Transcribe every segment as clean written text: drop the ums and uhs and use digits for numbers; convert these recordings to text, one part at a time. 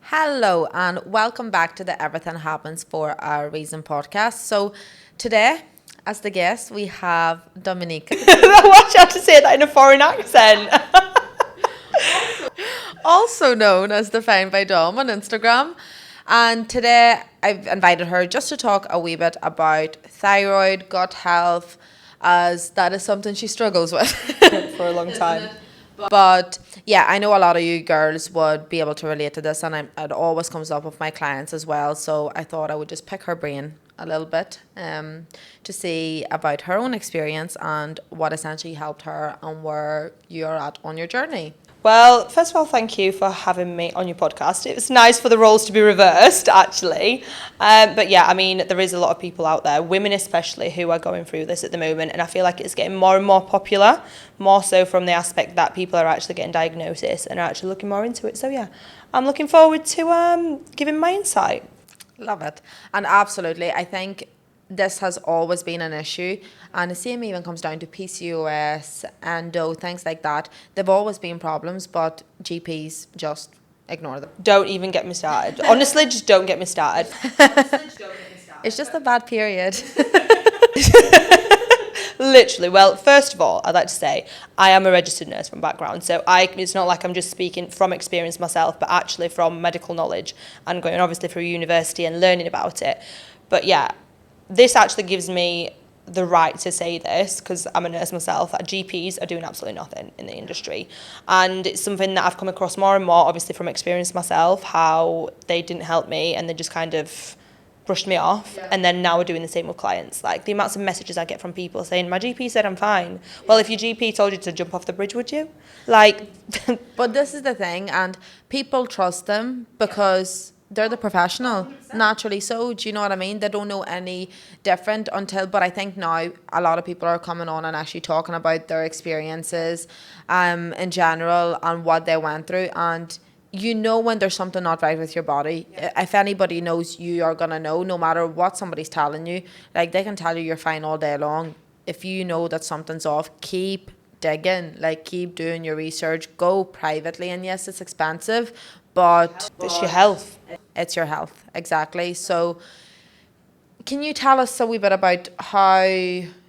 Hello and welcome back to the Everything Happens for a Reason podcast. So today, as the guest, we have Dominika, Watch out to say that in a foreign accent. also known as Defined by Dom on Instagram. And today I've invited her just to talk a wee bit about thyroid, gut health, as that is something she struggles with. For a long time. But yeah, I know a lot of you girls would be able to relate to this, and it always comes up with my clients as well. So I thought I would just pick her brain a little bit to see about her own experience and what essentially helped her and where you're at on your journey. Well, first of all, thank you for having me on your podcast. It was nice for the roles to be reversed, actually. But yeah, I mean, there is a lot of people out there, women especially, who are going through this at the moment. And I feel like it's getting more and more popular, more so from the aspect that people are actually getting diagnosis and are actually looking more into it. So yeah, I'm looking forward to giving my insight. Love it. And absolutely, I think this has always been an issue, and the same even comes down to PCOS, endo, things like that. They've always been problems, but GPs just ignore them. Don't even get me started. Honestly, just don't get me started. It's just a bad period. Literally. Well, first of all, I'd like to say I am a registered nurse from background, so it's not like I'm just speaking from experience myself, but actually from medical knowledge and going obviously through university and learning about it. But yeah, this actually gives me the right to say this because I'm a nurse myself, that GPs are doing absolutely nothing in the industry. And it's something that I've come across more and more, obviously from experience myself, how they didn't help me and they just kind of brushed me off. Yeah. And then now we're doing the same with clients. Like the amounts of messages I get from people saying, my GP said I'm fine. Well, if your GP told you to jump off the bridge, would you? Like... But this is the thing, and people trust them because... they're the professional, 100%. Naturally so. Do you know what I mean? They don't know any different but I think now a lot of people are coming on and actually talking about their experiences in general and what they went through. And you know when there's something not right with your body. Yeah. If anybody knows, you are going to know, no matter what somebody's telling you. Like, they can tell you you're fine all day long. If you know that something's off, keep digging, like keep doing your research, go privately. And yes, it's expensive, but it's your health. It's your health, exactly. So can you tell us a wee bit about how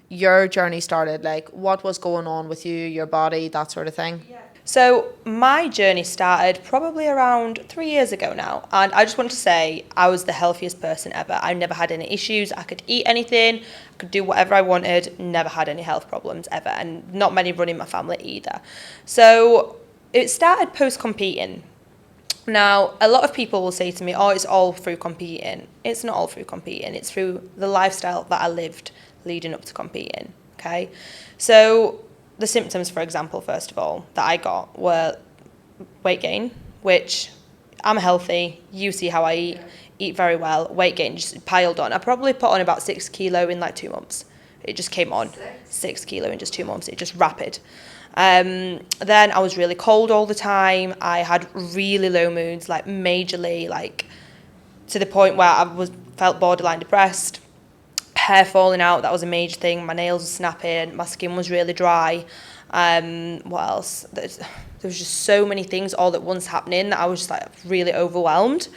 your journey started? Like, what was going on with you, your body, that sort of thing? Yeah. So my journey started probably around 3 years ago now. And I just want to say I was the healthiest person ever. I never had any issues. I could eat anything. I could do whatever I wanted. Never had any health problems ever. And not many running my family either. So it started post-competing. Now, a lot of people will say to me, oh, it's all through competing. It's not all through competing. It's through the lifestyle that I lived leading up to competing, okay? So the symptoms, for example, first of all, that I got were weight gain, which I'm healthy. You see how I eat very well. Weight gain just piled on. I probably put on about 6 kilo in like 2 months. It just came on. 6 kilo in just 2 months. It just rapid. Then I was really cold all the time. I had really low moods, like majorly, like to the point where felt borderline depressed. Hair falling out, that was a major thing. My nails were snapping. My skin was really dry. What else? There was just so many things all at once happening that I was just like really overwhelmed.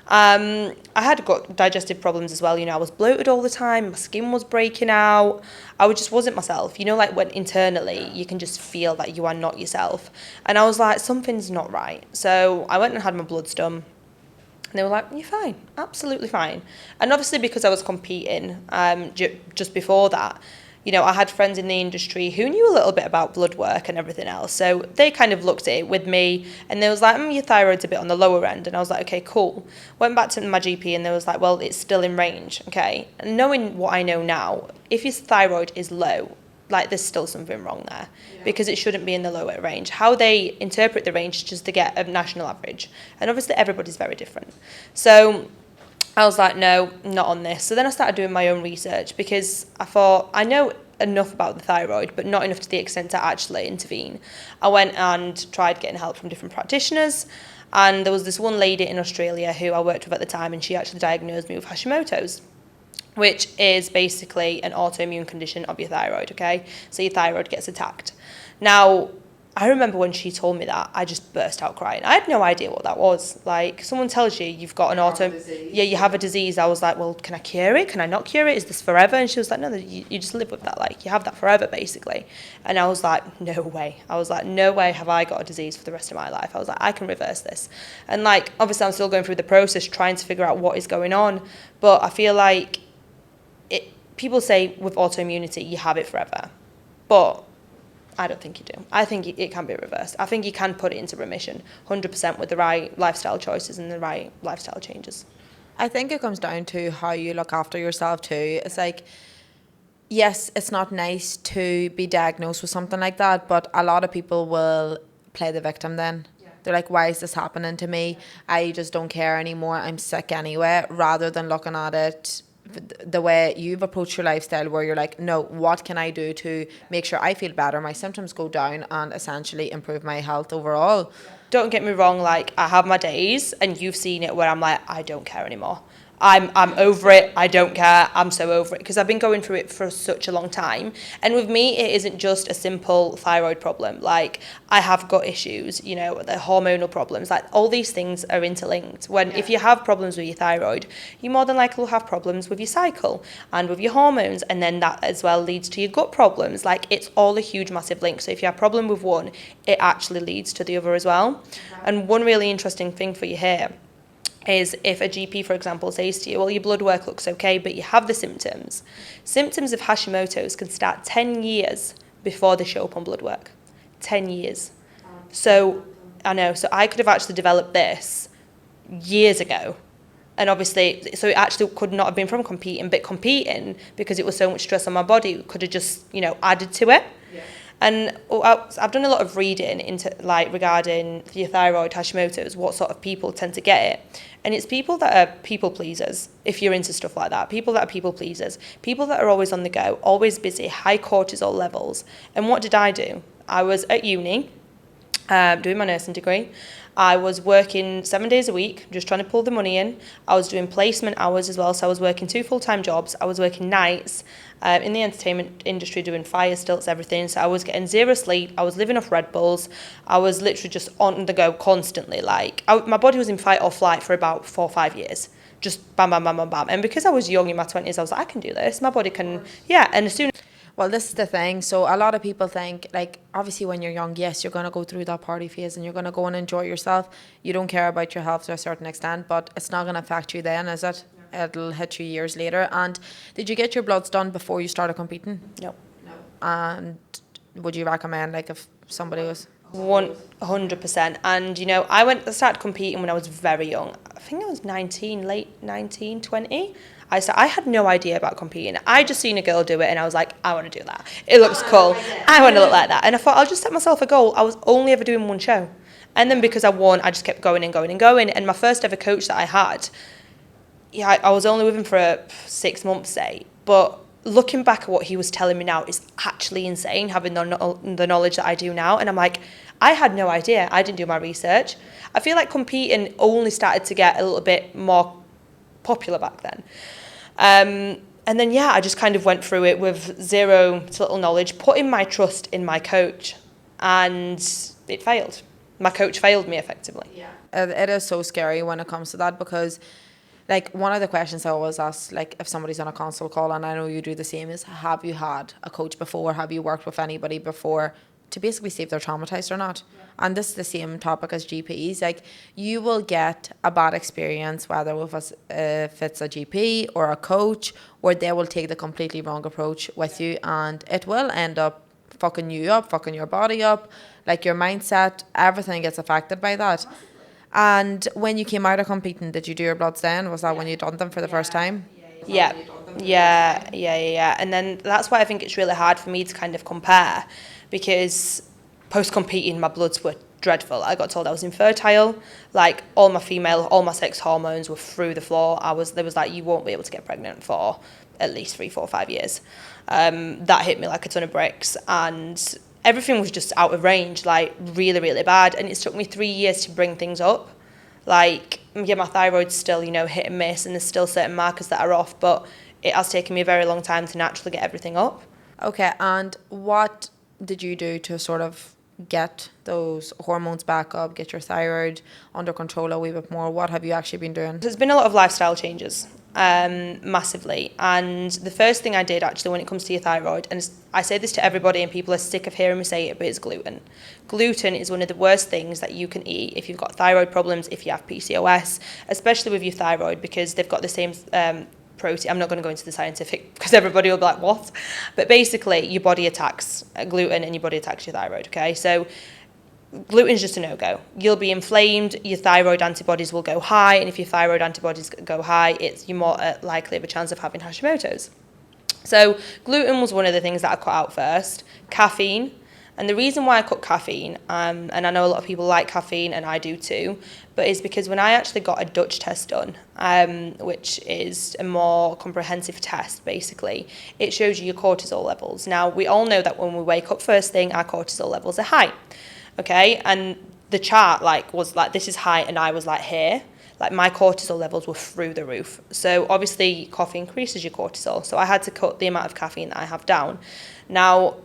I had got digestive problems as well. You know, I was bloated all the time. My skin was breaking out. I just wasn't myself. You know, like when internally you can just feel that you are not yourself. And I was like, something's not right. So I went and had my bloods done. And they were like, you're fine, absolutely fine. And obviously because I was competing just before that, you know, I had friends in the industry who knew a little bit about blood work and everything else. So they kind of looked at it with me and they was like, your thyroid's a bit on the lower end. And I was like, okay, cool. Went back to my GP and they was like, well, it's still in range, okay? And knowing what I know now, if your thyroid is low, like there's still something wrong there because it shouldn't be in the lower range. How they interpret the range is just to get a national average. And obviously everybody's very different. So I was like, no, not on this. So then I started doing my own research because I thought, I know enough about the thyroid, but not enough to the extent to actually intervene. I went and tried getting help from different practitioners. And there was this one lady in Australia who I worked with at the time, and she actually diagnosed me with Hashimoto's, which is basically an autoimmune condition of your thyroid, okay? So your thyroid gets attacked. Now, I remember when she told me that, I just burst out crying. I had no idea what that was. Like, someone tells you you've got an yeah, you have a disease. I was like, well, can I cure it? Can I not cure it? Is this forever? And she was like, no, you just live with that. Like, you have that forever, basically. And I was like, no way. I was like, no way have I got a disease for the rest of my life. I was like, I can reverse this. And, like, obviously I'm still going through the process, trying to figure out what is going on. But I feel like people say with autoimmunity, you have it forever. But I don't think you do. I think it can be reversed. I think you can put it into remission 100% with the right lifestyle choices and the right lifestyle changes. I think it comes down to how you look after yourself too. It's like, yes, it's not nice to be diagnosed with something like that, but a lot of people will play the victim then. Yeah. They're like, why is this happening to me? I just don't care anymore. I'm sick anyway, rather than looking at it the way you've approached your lifestyle, where you're like, no, what can I do to make sure I feel better, my symptoms go down, and essentially improve my health overall. Don't get me wrong, like, I have my days, and you've seen it, where I'm like, I don't care anymore. I'm over it. I don't care. I'm so over it, because I've been going through it for such a long time. And with me, it isn't just a simple thyroid problem. Like, I have gut issues, you know, the hormonal problems. Like, all these things are interlinked. If you have problems with your thyroid, you more than likely will have problems with your cycle and with your hormones. And then that as well leads to your gut problems. Like, it's all a huge, massive link. So if you have a problem with one, it actually leads to the other as well. And one really interesting thing for you here is if a GP, for example, says to you, well, your blood work looks okay, but you have the symptoms. Symptoms of Hashimoto's can start 10 years before they show up on blood work. 10 years. So, I know, so I could have actually developed this years ago. And obviously, so it actually could not have been from competing, but competing, because it was so much stress on my body, could have just, you know, added to it. Yeah. And I've done a lot of reading into, like, regarding your thyroid, Hashimoto's, what sort of people tend to get it. And it's people that are people pleasers, if you're into stuff like that. People that are people pleasers. People that are always on the go, always busy, high cortisol levels. And what did I do? I was at uni, doing my nursing degree. I was working 7 days a week, just trying to pull the money in. I was doing placement hours as well, so I was working 2 full-time jobs. I was working nights in the entertainment industry, doing fire stilts, everything. So I was getting zero sleep. I was living off Red Bulls. I was literally just on the go constantly. Like, my body was in fight or flight for about 4 or 5 years. Just bam, bam, bam, bam, bam. And because I was young in my 20s, I was like, I can do this. My body can, yeah. And as soon as... Well, this is the thing. So a lot of people think, like, obviously when you're young, yes, you're going to go through that party phase and you're going to go and enjoy yourself. You don't care about your health to a certain extent, but it's not going to affect you then, is it? No. It'll hit you years later. And did you get your bloods done before you started competing? No. And would you recommend, like, if somebody was... 100%. And, you know, I started competing when I was very young. I think I was 19, late 19, 20. I had no idea about competing. I just seen a girl do it and I was like, I want to do that. It looks cool. I want to look like that. And I thought, I'll just set myself a goal. I was only ever doing one show. And then because I won, I just kept going and going and going. And my first ever coach that I had, yeah, I was only with him for 6 months, say. But looking back at what he was telling me now is actually insane, having the knowledge that I do now. And I'm like, I had no idea. I didn't do my research. I feel like competing only started to get a little bit more popular back then. And then, yeah, I just kind of went through it with zero to little knowledge, putting my trust in my coach, and it failed. My coach failed me effectively. Yeah. It is so scary when it comes to that, because, like, one of the questions I always ask, like, if somebody's on a consult call, and I know you do the same, is, have you had a coach before? Have you worked with anybody before to basically see if they're traumatized or not? Yeah. And this is the same topic as GPs. Like, you will get a bad experience, whether with us, if it's a GP or a coach, where they will take the completely wrong approach with you, and it will end up fucking you up, fucking your body up, like your mindset, everything gets affected by that. And when you came out of competing, did you do your bloods then? Was that when you done them for the first time? Yeah. And then that's why I think it's really hard for me to kind of compare, because post-competing, my bloods were dreadful. I got told I was infertile. Like, all my sex hormones were through the floor. There was like, you won't be able to get pregnant for at least 3, 4, 5 years. That hit me like a ton of bricks, and everything was just out of range, like really, really bad. And it took me 3 years to bring things up. Like, yeah, my thyroid's still, you know, hit and miss, and there's still certain markers that are off, but it has taken me a very long time to naturally get everything up. Okay, and what did you do to sort of get those hormones back up, get your thyroid under control a wee bit more? What have you actually been doing? There's been a lot of lifestyle changes, massively. And the first thing I did actually when it comes to your thyroid, and I say this to everybody and people are sick of hearing me say it, but it's gluten. Gluten is one of the worst things that you can eat if you've got thyroid problems, if you have PCOS, especially with your thyroid, because they've got the same protein. I'm not going to go into the scientific because everybody will be like, what? But basically, your body attacks gluten and your body attacks your thyroid, okay? So gluten's just a no-go. You'll be inflamed, your thyroid antibodies will go high, and if your thyroid antibodies go high, you're more likely of a chance of having Hashimoto's. So gluten was one of the things that I cut out first. Caffeine. And the reason why I cut caffeine, and I know a lot of people like caffeine, and I do too, but it's because when I actually got a Dutch test done, which is a more comprehensive test, basically, it shows you your cortisol levels. Now, we all know that when we wake up first thing, our cortisol levels are high, okay? And the chart was like, this is high, and I was like here. Like my cortisol levels were through the roof. So obviously coffee increases your cortisol. So I had to cut the amount of caffeine that I have down. Now,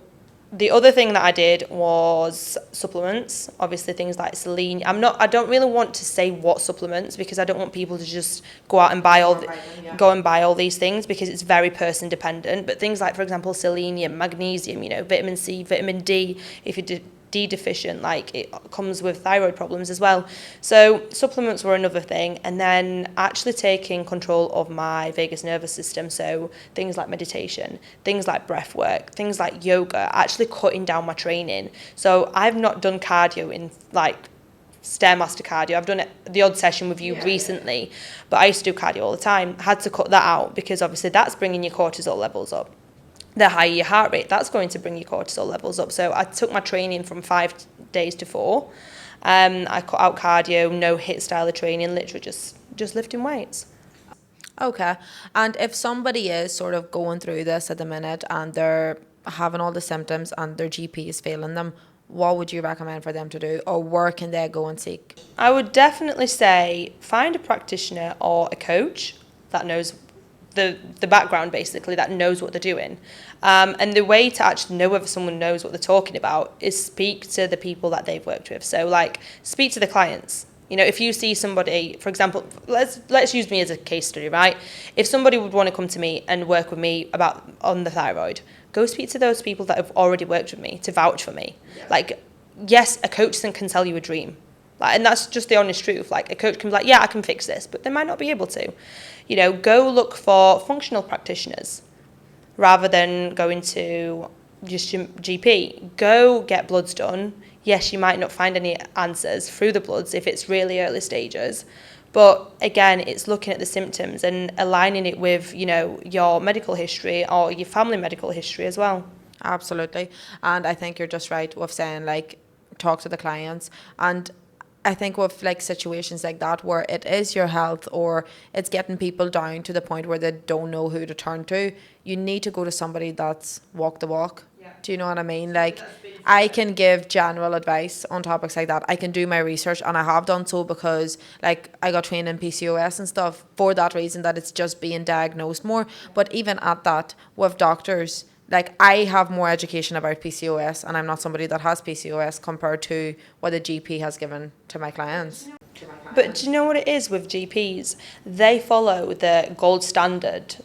the other thing that I did was supplements, obviously things like selenium. I don't really want to say what supplements because I don't want people to just go out and buy all these things because it's very person dependent. But things like, for example, selenium, magnesium, vitamin C, vitamin D, if you're D deficient, it comes with thyroid problems as well. So supplements were another thing, and then actually taking control of my vagus nervous system, so things like meditation, things like breath work, things like yoga, actually cutting down my training. So I've not done cardio in Stairmaster cardio. I've done the odd session with you recently, but I used to do cardio all the time. I had to cut that out because obviously that's bringing your cortisol levels up. The higher your heart rate, that's going to bring your cortisol levels up. So I took my training from 5 days to 4. I cut out cardio, no HIIT style of training, literally just lifting weights. Okay. And if somebody is sort of going through this at the minute and they're having all the symptoms and their GP is failing them, what would you recommend for them to do, or where can they go and seek? I would definitely say find a practitioner or a coach that knows the background, basically, that knows what they're doing. And the way to actually know whether someone knows what they're talking about is speak to the people that they've worked with. So speak to the clients. If you see somebody, for example, let's use me as a case study, right? If somebody would want to come to me and work with me on the thyroid, go speak to those people that have already worked with me to vouch for me. Yeah. Yes, a coach can sell you a dream. And that's just the honest truth. A coach can be like, yeah, I can fix this, but they might not be able to. Go look for functional practitioners rather than going to just your GP. Go get bloods done. Yes, you might not find any answers through the bloods if it's really early stages. But again, it's looking at the symptoms and aligning it with, your medical history or your family medical history as well. Absolutely. And I think you're just right with saying, talk to the clients. And I think with situations like that where it is your health or it's getting people down to the point where they don't know who to turn to, you need to go to somebody that's walk the walk. Yeah. Do you know what I mean? I can give general advice on topics like that. I can do my research, and I have done so because I got trained in PCOS and stuff for that reason, that it's just being diagnosed more. But even at that, with doctors, I have more education about PCOS, and I'm not somebody that has PCOS compared to what a GP has given to my clients. But do you know what it is with GPs? They follow the gold standard,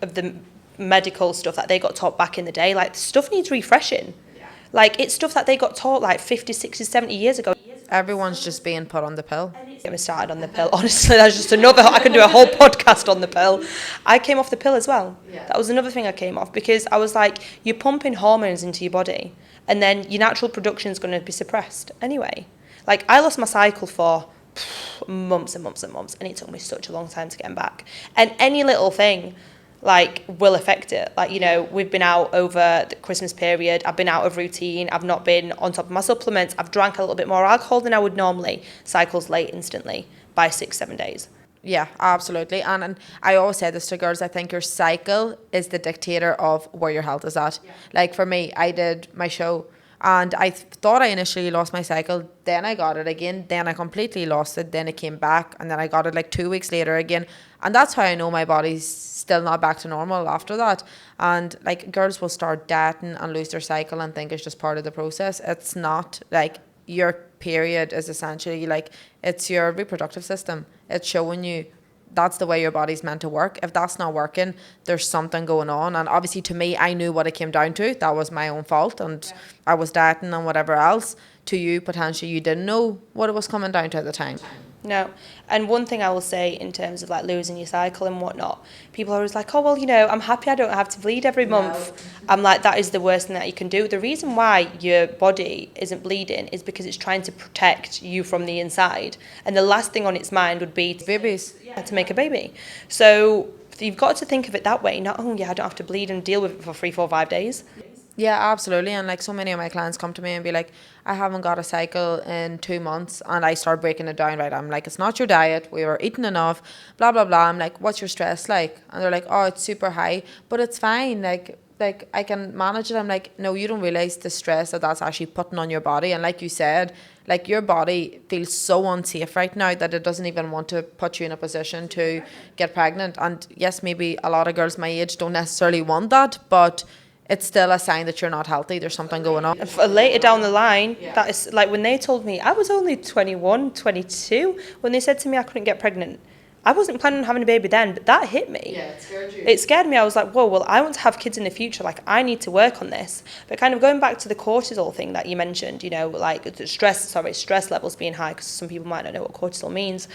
of the medical stuff that they got taught back in the day. Stuff needs refreshing. Yeah. It's stuff that they got taught 50, 60, 70 years ago. Everyone's just being put on the pill. Get me started on the pill. Honestly, that's just I can do a whole podcast on the pill. I came off the pill as well. Yeah. That was another thing I came off because I was you're pumping hormones into your body and then your natural production is going to be suppressed anyway. I lost my cycle for months and months and months, and it took me such a long time to get back. And any little thing will affect it. We've been out over the Christmas period. I've been out of routine. I've not been on top of my supplements. I've drank a little bit more alcohol than I would normally. Cycles late instantly by 6-7 days. Yeah, absolutely. And I always say this to girls, I think your cycle is the dictator of where your health is at. Yeah. For me, I did my show And I thought I initially lost my cycle, then I got it again, then I completely lost it, then it came back, and then I got it like 2 weeks later again. And that's how I know my body's still not back to normal after that. And like girls will start dieting and lose their cycle and think it's just part of the process. It's not. Like your period is essentially like, it's your reproductive system. It's showing you that's the way your body's meant to work. If that's not working, there's something going on. And obviously to me, I knew what it came down to. That was my own fault. And I was dieting and whatever else. To you, potentially, you didn't know what it was coming down to at the time. No. And one thing I will say in terms of like losing your cycle and whatnot, people are always like, oh, well, you know, I'm happy I don't have to bleed every month. I'm like, that is the worst thing that you can do. The reason why your body isn't bleeding is because it's trying to protect you from the inside. And the last thing on its mind would be Babies. to make a baby. So you've got to think of it that way. Not, oh, yeah, I don't have to bleed and deal with it for 3, 4, 5 days. Yeah, absolutely. And like so many of my clients come to me and be like, I haven't got a cycle in 2 months. And I start breaking it down, right? I'm like, it's not your diet. We were eating enough, blah, blah, blah. I'm like, what's your stress like? And they're like, oh, it's super high, but it's fine. Like I can manage it. I'm like, no, you don't realize the stress that's actually putting on your body. And like you said, like your body feels so unsafe right now that it doesn't even want to put you in a position to get pregnant. And yes, maybe a lot of girls my age don't necessarily want that, but it's still a sign that you're not healthy. There's something going on. Later down the line, that is like when they told me, I was only 21, 22, when they said to me I couldn't get pregnant. I wasn't planning on having a baby then, but that hit me. Yeah, it scared you. It scared me. I was like, whoa, well, I want to have kids in the future. Like, I need to work on this. But kind of going back to the cortisol thing that you mentioned, you know, like the stress levels being high, because some people might not know what cortisol means.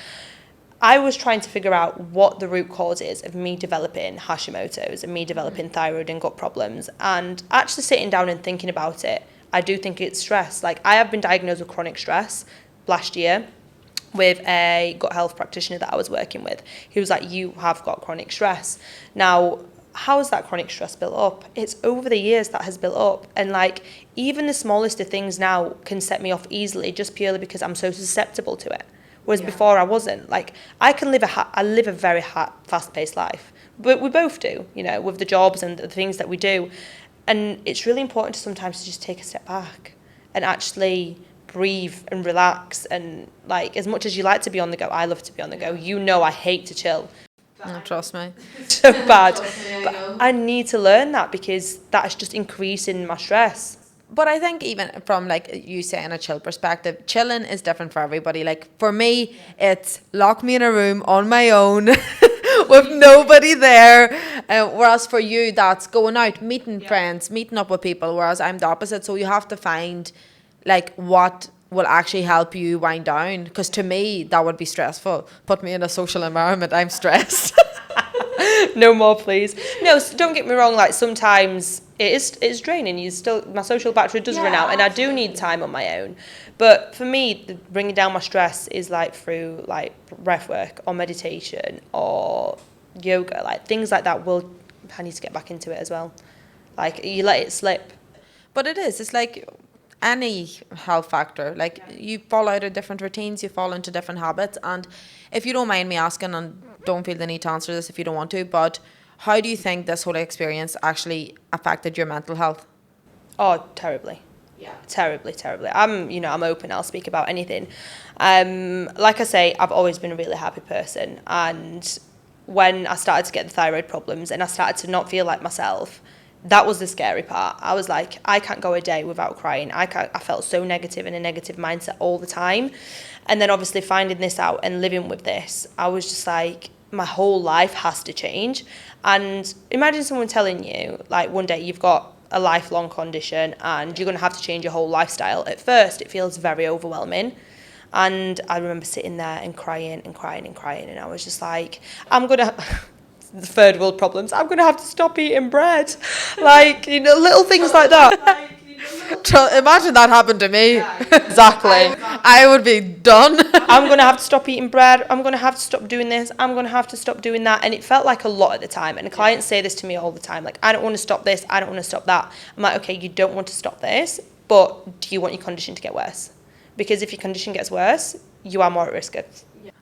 I was trying to figure out what the root cause is of me developing Hashimoto's and me developing thyroid and gut problems. And actually sitting down and thinking about it, I do think it's stress. Like, I have been diagnosed with chronic stress last year with a gut health practitioner that I was working with. He was like, you have got chronic stress. Now, how is that chronic stress built up? It's over the years that has built up. And like, even the smallest of things now can set me off easily just purely because I'm so susceptible to it. Whereas before I wasn't. Like, I can live I live a very fast-paced life. But we both do, you know, with the jobs and the things that we do. And it's really important to sometimes just take a step back and actually breathe and relax. And like, as much as you like to be on the go, I love to be on the go. You know, I hate to chill. Oh, trust me. So bad. But I need to learn that because that's just increasing my stress. But I think even from like you saying a chill perspective, chilling is different for everybody. Like for me, it's lock me in a room on my own with nobody there. Whereas for you, that's going out, meeting friends, meeting up with people. Whereas I'm the opposite. So you have to find like what will actually help you wind down. Because to me, that would be stressful. Put me in a social environment, I'm stressed. No more, please. No, don't get me wrong. Like sometimes it's draining. My social battery does run out, and I do need time on my own. But for me, bringing down my stress is like through like breath work or meditation or yoga, like things like that. I need to get back into it as well. Like you let it slip. But it's like any health factor. Like you fall out of different routines, you fall into different habits. And if you don't mind me asking, and don't feel the need to answer this if you don't want to, but how do you think this whole experience actually affected your mental health? Oh, terribly. Yeah. Terribly. I'm open. I'll speak about anything. Like I say, I've always been a really happy person. And when I started to get the thyroid problems and I started to not feel like myself, that was the scary part. I was like, I can't go a day without crying. I felt so negative in a negative mindset all the time. And then obviously finding this out and living with this, I was just like, my whole life has to change. And imagine someone telling you, like, one day you've got a lifelong condition and you're going to have to change your whole lifestyle. At first, it feels very overwhelming. And I remember sitting there and crying. And I was just like, the third world problems, I'm going to have to stop eating bread. Like, you know, little things like that. Imagine that happened to me. Exactly. I would be done. I'm going to have to stop eating bread. I'm going to have to stop doing this. I'm going to have to stop doing that. And it felt like a lot at the time. And the clients say this to me all the time. Like, I don't want to stop this. I don't want to stop that. I'm like, okay, you don't want to stop this, but do you want your condition to get worse? Because if your condition gets worse, you are more at risk of.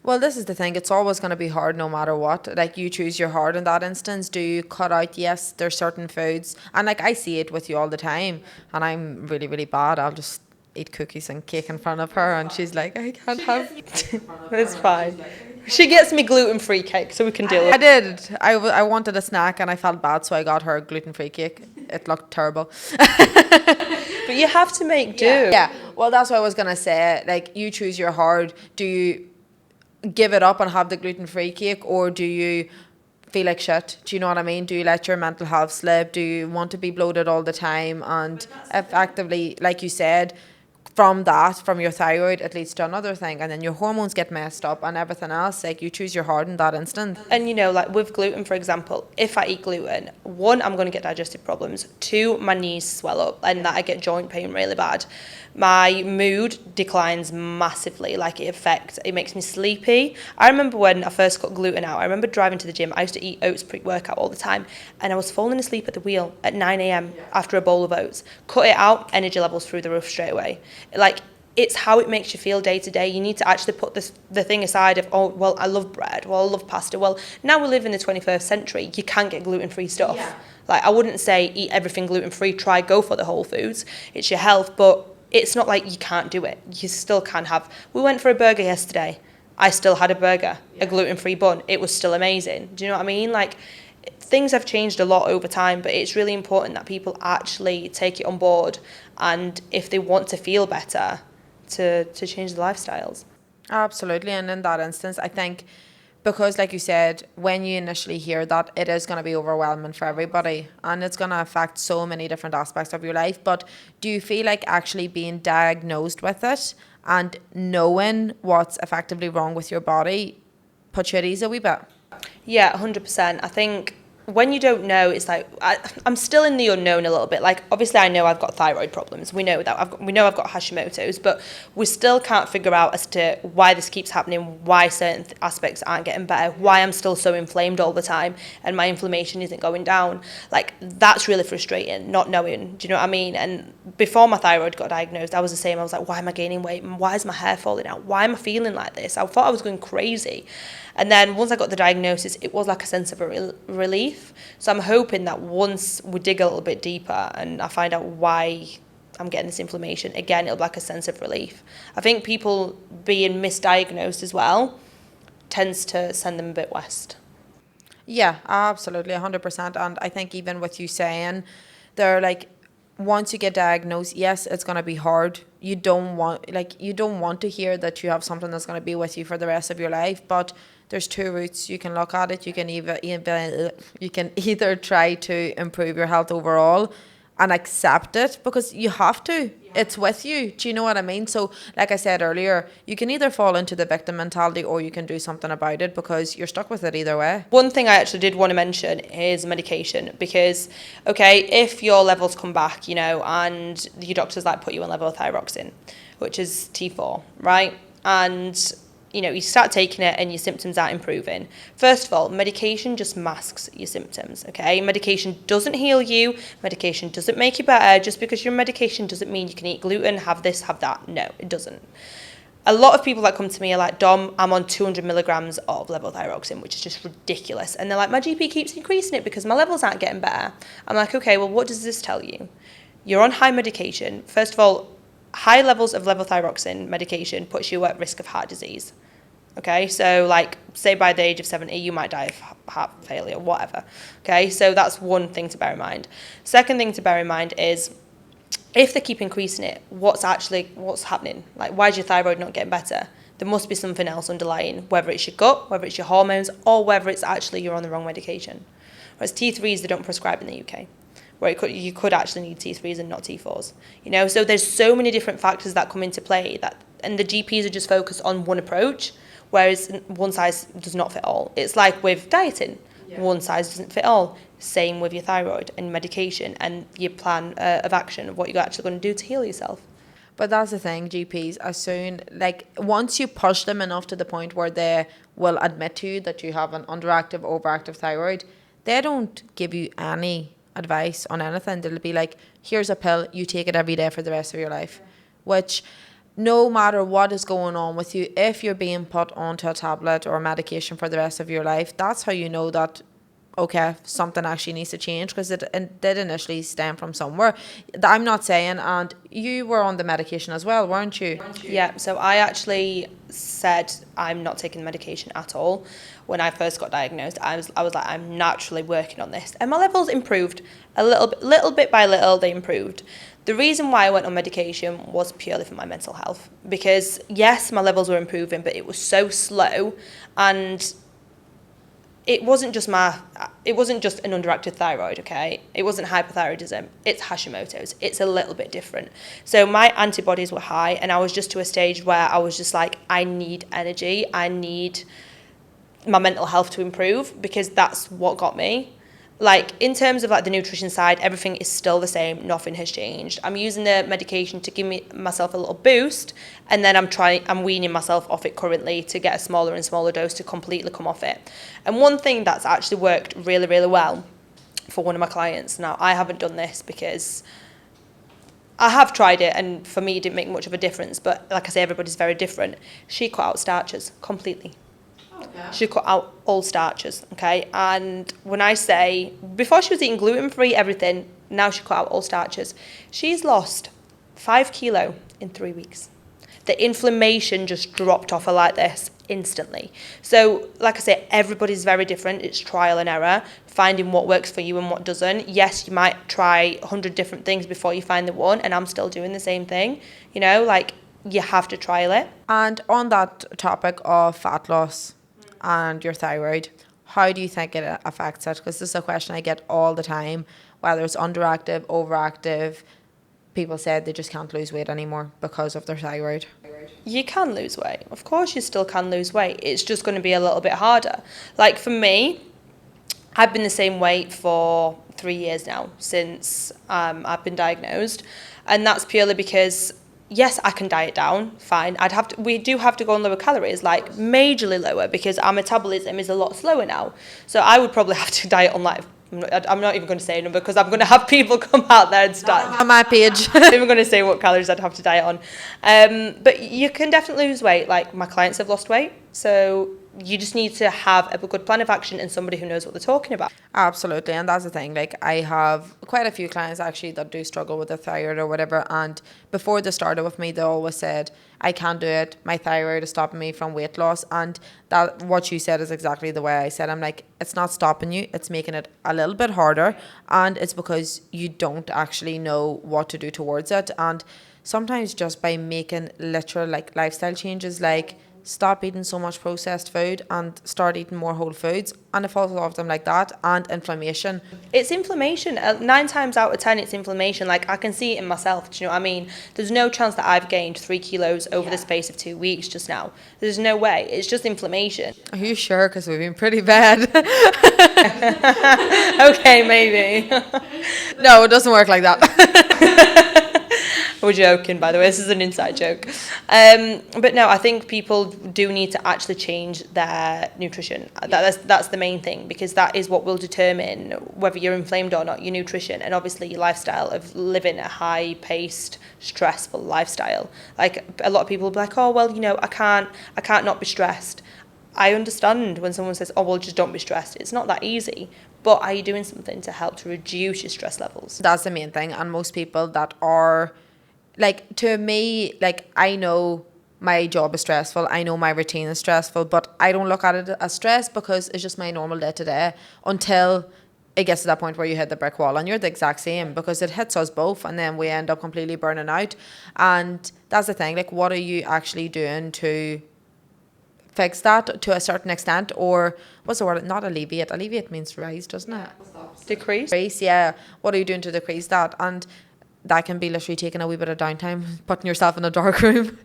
Well, this is the thing. It's always going to be hard no matter what. Like, you choose your hard in that instance. Do you cut out? Yes, there's certain foods. And, like, I see it with you all the time. And I'm really, really bad. I'll just eat cookies and cake in front of her. And she's like, I can't have... It's fine. She gets me gluten-free cake, so we can deal with I did. I wanted a snack and I felt bad, so I got her gluten-free cake. It looked terrible. But you have to make do. Yeah. Well, that's what I was going to say. Like, you choose your hard. Do you give it up and have the gluten-free cake, or do you feel like shit? Do you know what I mean? Do you let your mental health slip? Do you want to be bloated all the time? And effectively, like you said, from your thyroid, it leads to another thing, and then your hormones get messed up and everything else. Like, you choose your hard in that instant. And, you know, like with gluten, for example, if I eat gluten, one, I'm going to get digestive problems. Two, my knees swell up and that I get joint pain really bad. My mood declines massively. Like, it makes me sleepy. I remember when I first got gluten out, I remember driving to the gym. I used to eat oats pre-workout all the time, and I was falling asleep at the wheel at 9 a.m. after a bowl of oats. Cut it out, energy levels through the roof straight away. Like, it's how it makes you feel day to day. You need to actually put the thing aside of, oh, well, I love bread, well, I love pasta. Well, now we live in the 21st century. You can get gluten-free stuff. Yeah. Like, I wouldn't say eat everything gluten-free, go for the whole foods. It's your health, but it's not like you can't do it. You still can have. We went for a burger yesterday. I still had a burger, a gluten-free bun. It was still amazing. Do you know what I mean? Like, things have changed a lot over time, but it's really important that people actually take it on board, and if they want to feel better, to change the lifestyles. Absolutely. And in that instance, I think, because like you said, when you initially hear that, it is going to be overwhelming for everybody, and it's going to affect so many different aspects of your life. But do you feel like actually being diagnosed with it and knowing what's effectively wrong with your body puts you at ease a wee bit? Yeah, 100%. I think when you don't know, it's like I'm still in the unknown a little bit. Like, obviously I know I've got thyroid problems. We know that. We know I've got Hashimoto's, but we still can't figure out as to why this keeps happening, why certain aspects aren't getting better, why I'm still so inflamed all the time and my inflammation isn't going down. Like, that's really frustrating, not knowing. Do you know what I mean? And before my thyroid got diagnosed, I was the same. I was like, why am I gaining weight? Why is my hair falling out? Why am I feeling like this? I thought I was going crazy. And then once I got the diagnosis, it was like a sense of relief. So I'm hoping that once we dig a little bit deeper and I find out why I'm getting this inflammation, again, it'll be like a sense of relief. I think people being misdiagnosed as well tends to send them a bit west. Yeah, absolutely, 100%. And I think even with you saying, they're like, once you get diagnosed, yes, it's going to be hard. You don't want to hear that you have something that's going to be with you for the rest of your life, but there's two routes you can look at it. You can either try to improve your health overall and accept it, because you have to. It's with you. Do you know what I mean? So, like I said earlier, you can either fall into the victim mentality or you can do something about it, because you're stuck with it either way. One thing I actually did want to mention is medication, because, okay, if your levels come back, you know, and your doctor's like put you on levothyroxine, which is T4, right? And you know, you start taking it and your symptoms aren't improving. First of all, medication just masks your symptoms, okay? Medication doesn't heal you. Medication doesn't make you better. Just because you're on medication doesn't mean you can eat gluten, have this, have that. No, it doesn't. A lot of people that come to me are like, Dom, I'm on 200 milligrams of levothyroxine, which is just ridiculous. And they're like, my GP keeps increasing it because my levels aren't getting better. I'm like, okay, well, what does this tell you? You're on high medication. First of all, high levels of levothyroxine medication puts you at risk of heart disease. Okay, so like, say by the age of 70, you might die of heart failure, whatever. Okay, so that's one thing to bear in mind. Second thing to bear in mind is, if they keep increasing it, what's happening? Like, why is your thyroid not getting better? There must be something else underlying, whether it's your gut, whether it's your hormones, or whether it's actually you're on the wrong medication. Whereas T3s, they don't prescribe in the UK. Where you could actually need T3s and not T4s. You know, so there's so many different factors that come into play, and the GPs are just focused on one approach, whereas one size does not fit all. It's like with dieting. Yeah. One size doesn't fit all. Same with your thyroid and medication and your plan of action of what you're actually going to do to heal yourself. But that's the thing, GPs, once you push them enough to the point where they will admit to you that you have an underactive, overactive thyroid, they don't give you any advice on anything. They'll be like, here's a pill, you take it every day for the rest of your life. Yeah. Which, no matter what is going on with you, if you're being put onto a tablet or medication for the rest of your life, that's how you know that, okay, something actually needs to change, because it did initially stem from somewhere. I'm not saying, and you were on the medication as well, weren't you? Yeah, so I actually said I'm not taking the medication at all. When I first got diagnosed, I was like, I'm naturally working on this. And my levels improved a little bit by little, they improved. The reason why I went on medication was purely for my mental health. Because yes, my levels were improving, but it was so slow, and it wasn't just an underactive thyroid, okay? It wasn't hypothyroidism, it's Hashimoto's. It's a little bit different. So my antibodies were high, and I was just to a stage where I was just like, I need energy, I need my mental health to improve, because that's what got me. Like, in terms of like the nutrition side, everything is still the same, nothing has changed. I'm using the medication to give myself a little boost, and then I'm weaning myself off it currently to get a smaller and smaller dose to completely come off it. And one thing that's actually worked really, really well for one of my clients, now I haven't done this because I have tried it, and for me it didn't make much of a difference, but like I say, everybody's very different. She cut out starches completely. Okay. She cut out all starches, okay? And when I say, before she was eating gluten-free, everything, now she cut out all starches. She's lost 5 kilo in 3 weeks. The inflammation just dropped off her like this instantly. So, like I say, everybody's very different. It's trial and error, finding what works for you and what doesn't. Yes, you might try 100 different things before you find the one, and I'm still doing the same thing. You know, like, you have to trial it. And on that topic of fat loss and your thyroid, how do you think it affects it? Because this is a question I get all the time, whether it's underactive, overactive. People said they just can't lose weight anymore because of their thyroid. You can lose weight. Of course you still can lose weight. It's just going to be a little bit harder. Like for me, I've been the same weight for 3 years now since I've been diagnosed. And that's purely because, yes, I can diet down, fine. We do have to go on lower calories, like majorly lower, because our metabolism is a lot slower now. So I would probably have to diet on like, I'm not even going to say a number, because I'm going to have people come out there and start On my page. I'm not even going to say what calories I'd have to diet on. But you can definitely lose weight. Like, my clients have lost weight, so you just need to have a good plan of action and somebody who knows what they're talking about. Absolutely, and that's the thing. Like, I have quite a few clients actually that do struggle with the thyroid or whatever, and before they started with me, they always said, I can't do it, my thyroid is stopping me from weight loss. And that, what you said, is exactly the way I said. I'm like, it's not stopping you, it's making it a little bit harder, and it's because you don't actually know what to do towards it. And sometimes just by making literal like lifestyle changes, like stop eating so much processed food and start eating more whole foods, and it falls off them like that. And inflammation. It's inflammation. 9 times out of 10, it's inflammation. Like, I can see it in myself. Do you know what I mean? There's no chance that I've gained 3 kilos over the space of 2 weeks just now. There's no way. It's just inflammation. Are you sure? Because we've been pretty bad. Okay, maybe. No, it doesn't work like that. We're joking, by the way. This is an inside joke. But no, I think people do need to actually change their nutrition. That's the main thing, because that is what will determine whether you're inflamed or not, your nutrition, and obviously your lifestyle of living a high-paced, stressful lifestyle. Like, a lot of people will be like, oh, well, you know, I can't not be stressed. I understand when someone says, oh, well, just don't be stressed. It's not that easy. But are you doing something to help to reduce your stress levels? That's the main thing. And most people that are, like, to me, like, I know my job is stressful, I know my routine is stressful, but I don't look at it as stress, because it's just my normal day to day, until it gets to that point where you hit the brick wall, and you're the exact same, because it hits us both, and then we end up completely burning out. And that's the thing, like, what are you actually doing to fix that to a certain extent? Or what's the word? Not alleviate. Alleviate means rise, doesn't it? Decrease? Yeah. What are you doing to decrease that? And that can be literally taking a wee bit of downtime, putting yourself in a dark room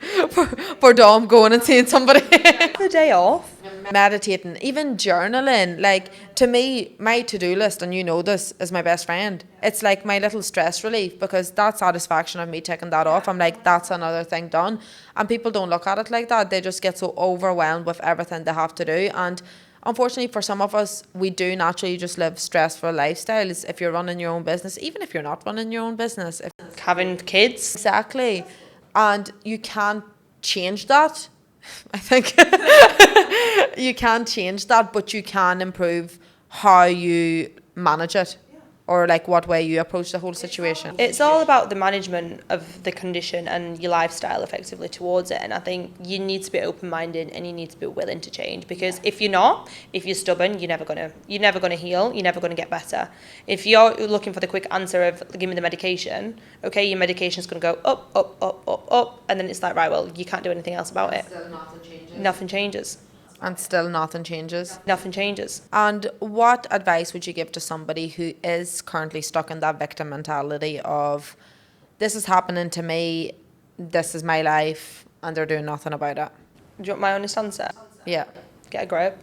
for Dom, going and seeing somebody. The day off. Meditating, even journaling. Like, to me, my to-do list, and you know this, is my best friend. It's like my little stress relief, because that satisfaction of me taking that off, I'm like, that's another thing done. And people don't look at it like that. They just get so overwhelmed with everything they have to do. And unfortunately, for some of us, we do naturally just live stressful lifestyles. If you're running your own business, even if you're not running your own business. Having kids. Exactly. And you can't change that. I think you can't change that, but you can improve how you manage it, or like what way you approach the whole situation. It's all about the management of the condition and your lifestyle effectively towards it. And I think you need to be open-minded and you need to be willing to change, because if you're not, if you're stubborn, you're never gonna heal, you're never gonna get better. If you're looking for the quick answer of give me the medication, okay, your medication's gonna go up, up, up, up, up, and then it's like, right, well, you can't do anything else about it. Still nothing changes. Nothing changes. And still nothing changes. Nothing changes. And what advice would you give to somebody who is currently stuck in that victim mentality of, this is happening to me, this is my life, and they're doing nothing about it? Do you want my honest answer? Yeah. Get a grip.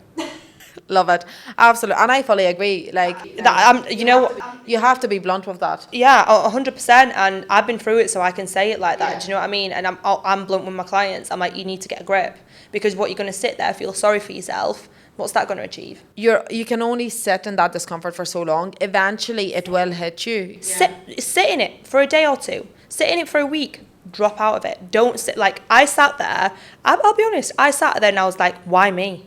Love it. Absolutely. And I fully agree. Like, You know what? you have to be blunt with that. Yeah, 100%. And I've been through it, so I can say it like that. Yeah. Do you know what I mean? And I'm blunt with my clients. I'm like, you need to get a grip, because what you're going to sit there, feel sorry for yourself. What's that going to achieve? You can only sit in that discomfort for so long. Eventually, it will hit you. Sit in it for a day or two. Sit in it for a week. Drop out of it. Don't sit. Like, I sat there. I'll be honest. I sat there and I was like, why me?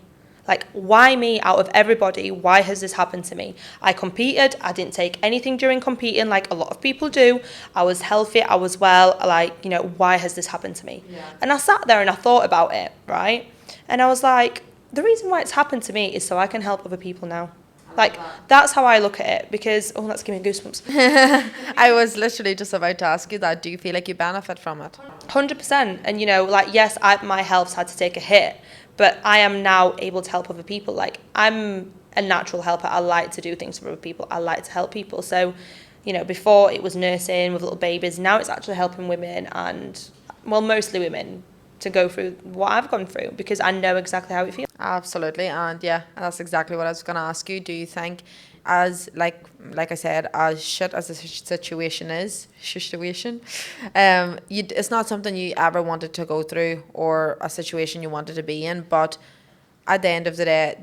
Like, why me out of everybody? Why has this happened to me? I competed. I didn't take anything during competing like a lot of people do. I was healthy. I was well. Like, you know, why has this happened to me? Yeah. And I sat there and I thought about it, right? And I was like, the reason why it's happened to me is so I can help other people now. Like, that's how I look at it, because, oh, that's giving me goosebumps. I was literally just about to ask you that. Do you feel like you benefit from it? 100%. And, you know, like, yes, my health's had to take a hit, but I am now able to help other people. Like, I'm a natural helper. I like to do things for other people. I like to help people. So, you know, before it was nursing with little babies. Now it's actually helping women and, well, mostly women, to go through what I've gone through, because I know exactly how it feels. Absolutely. And yeah, that's exactly what I was going to ask you. Do you think, as like I said, as shit as the situation is, it's not something you ever wanted to go through, or a situation you wanted to be in, but at the end of the day,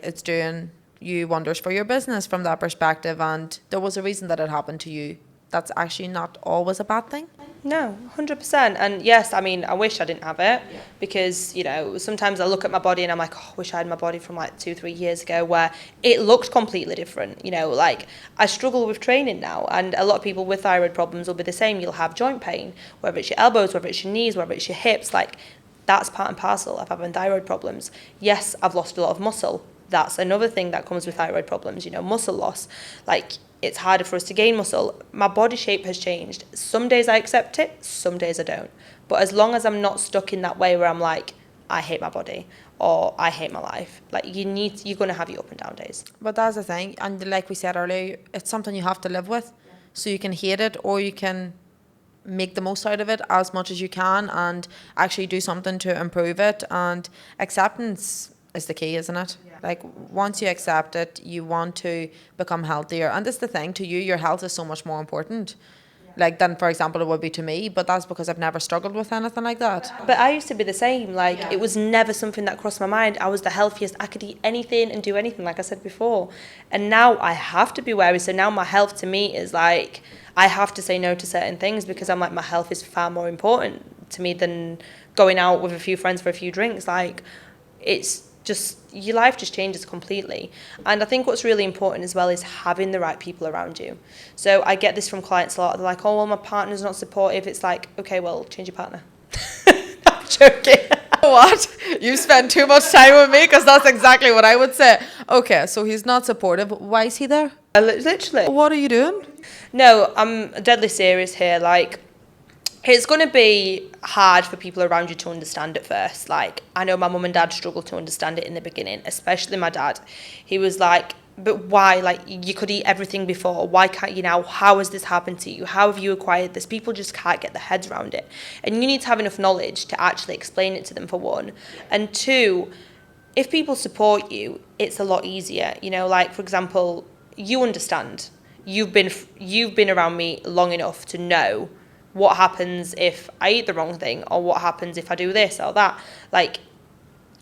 it's doing you wonders for your business from that perspective, and there was a reason that it happened to you. That's actually not always a bad thing. No, 100%. And yes, I mean, I wish I didn't have it, because, you know, sometimes I look at my body and I'm like, oh, I wish I had my body from like 2-3 years ago, where it looked completely different. You know, like, I struggle with training now, and a lot of people with thyroid problems will be the same. You'll have joint pain, whether it's your elbows, whether it's your knees, whether it's your hips. Like, that's part and parcel of having thyroid problems. Yes, I've lost a lot of muscle. That's another thing that comes with thyroid problems, you know, muscle loss. Like, it's harder for us to gain muscle. My body shape has changed. Some days I accept it, some days I don't. But as long as I'm not stuck in that way where I'm like, I hate my body or I hate my life, like, you're going to have your up and down days. But that's the thing. And like we said earlier, it's something you have to live with. So you can hate it, or you can make the most out of it as much as you can and actually do something to improve it. And acceptance is the key, isn't it? Yeah. Like, once you accept it, you want to become healthier. And that's the thing, to you, your health is so much more important. Yeah. Like, than, for example, it would be to me, but that's because I've never struggled with anything like that. But I used to be the same. Like, It was never something that crossed my mind. I was the healthiest. I could eat anything and do anything, like I said before. And now I have to be wary. So now my health to me is like, I have to say no to certain things, because I'm like, my health is far more important to me than going out with a few friends for a few drinks. Like, it's just, your life just changes completely. And I think what's really important as well is having the right people around you. So I get this from clients a lot. They're like, oh, well, my partner's not supportive. It's like, okay, well, change your partner. I'm joking. What? You spend too much time with me, because that's exactly what I would say. Okay, so he's not supportive. Why is he there? Literally. What are you doing? No, I'm deadly serious here. Like, it's going to be hard for people around you to understand at first. Like, I know my mum and dad struggled to understand it in the beginning, especially my dad. He was like, but why? Like, you could eat everything before. Why can't you now? How has this happened to you? How have you acquired this? People just can't get their heads around it. And you need to have enough knowledge to actually explain it to them, for one. And two, if people support you, it's a lot easier. You know, like, for example, you understand. You've been around me long enough to know what happens if I eat the wrong thing, or what happens if I do this or that. Like,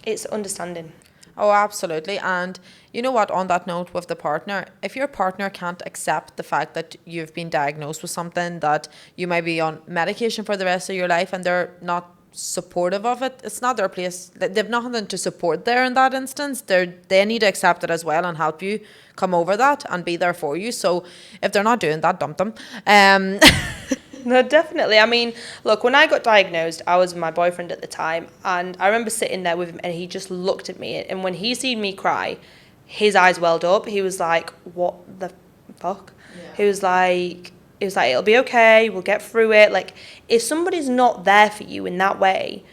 it's understanding. Oh, absolutely. And you know what, on that note with the partner, if your partner can't accept the fact that you've been diagnosed with something, that you might be on medication for the rest of your life, and they're not supportive of it, it's not their place. They've nothing to support there in that instance. They need to accept it as well and help you come over that and be there for you. So if they're not doing that, dump them. No, definitely. I mean, look, when I got diagnosed, I was with my boyfriend at the time, and I remember sitting there with him, and he just looked at me, and when he seen me cry, his eyes welled up. He was like, "What the fuck?" Yeah. He was like, "It'll be okay. We'll get through it." Like, if somebody's not there for you in that way,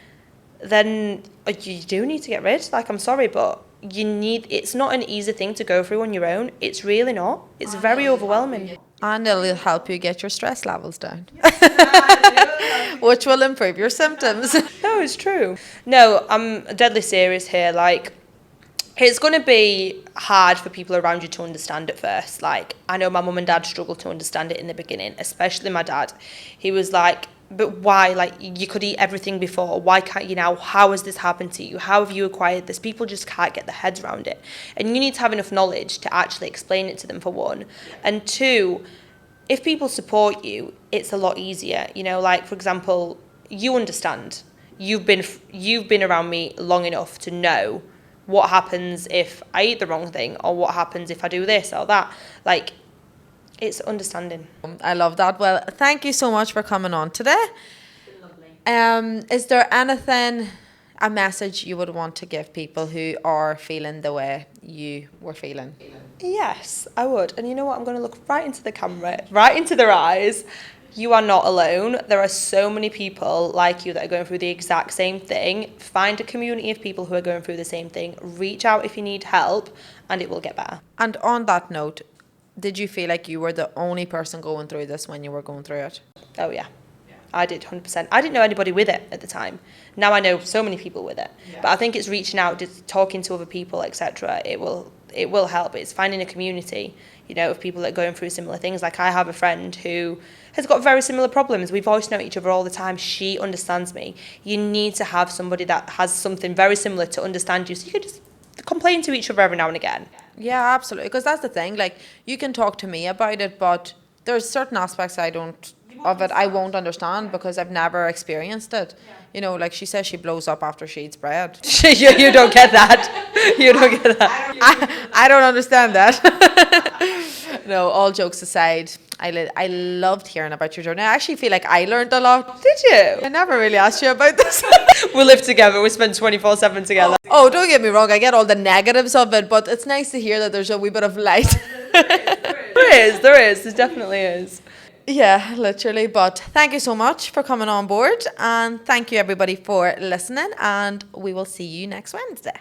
then you do need to get rid. Like, I'm sorry, but it's not an easy thing to go through on your own. It's really not. It's very overwhelming. And it'll help you get your stress levels down, which will improve your symptoms. No, it's true. No, I'm deadly serious here. Like, it's going to be hard for people around you to understand at first. Like, I know my mum and dad struggled to understand it in the beginning, especially my dad. He was like, "But why? Like, you could eat everything before. Why can't you now? How has this happened to you? How have you acquired this?" People just can't get their heads around it. And you need to have enough knowledge to actually explain it to them, for one. And two, if people support you, it's a lot easier. You know, like, for example, you understand. You've been around me long enough to know what happens if I eat the wrong thing, or what happens if I do this or that. Like, it's understanding. I love that. Well, thank you so much for coming on today. Lovely. Is there anything, a message you would want to give people who are feeling the way you were feeling? Yes, I would. And you know what? I'm going to look right into the camera, right into their eyes. You are not alone. There are so many people like you that are going through the exact same thing. Find a community of people who are going through the same thing. Reach out if you need help, and it will get better. And on that note, did you feel like you were the only person going through this when you were going through it? Oh, yeah. I did, 100%. I didn't know anybody with it at the time. Now I know so many people with it. Yeah. But I think it's reaching out, just talking to other people, etc. It will help. It's finding a community, you know, of people that are going through similar things. Like, I have a friend who has got very similar problems. We voice note each other all the time. She understands me. You need to have somebody that has something very similar to understand you, so you can just complain to each other every now and again. Yeah, absolutely. Because that's the thing. Like, you can talk to me about it, but there's certain aspects I won't understand because I've never experienced it. Yeah. You know, like, she says she blows up after she eats bread. You don't get that. You don't get that. I don't understand that. No, all jokes aside, I loved hearing about your journey. I actually feel like I learned a lot. Did you? I never really asked you about this. We live together. We spend 24/7 together. Oh, don't get me wrong. I get all the negatives of it, but it's nice to hear that there's a wee bit of light. There is. There definitely is. Yeah, literally. But thank you so much for coming on board, and thank you everybody for listening, and we will see you next Wednesday.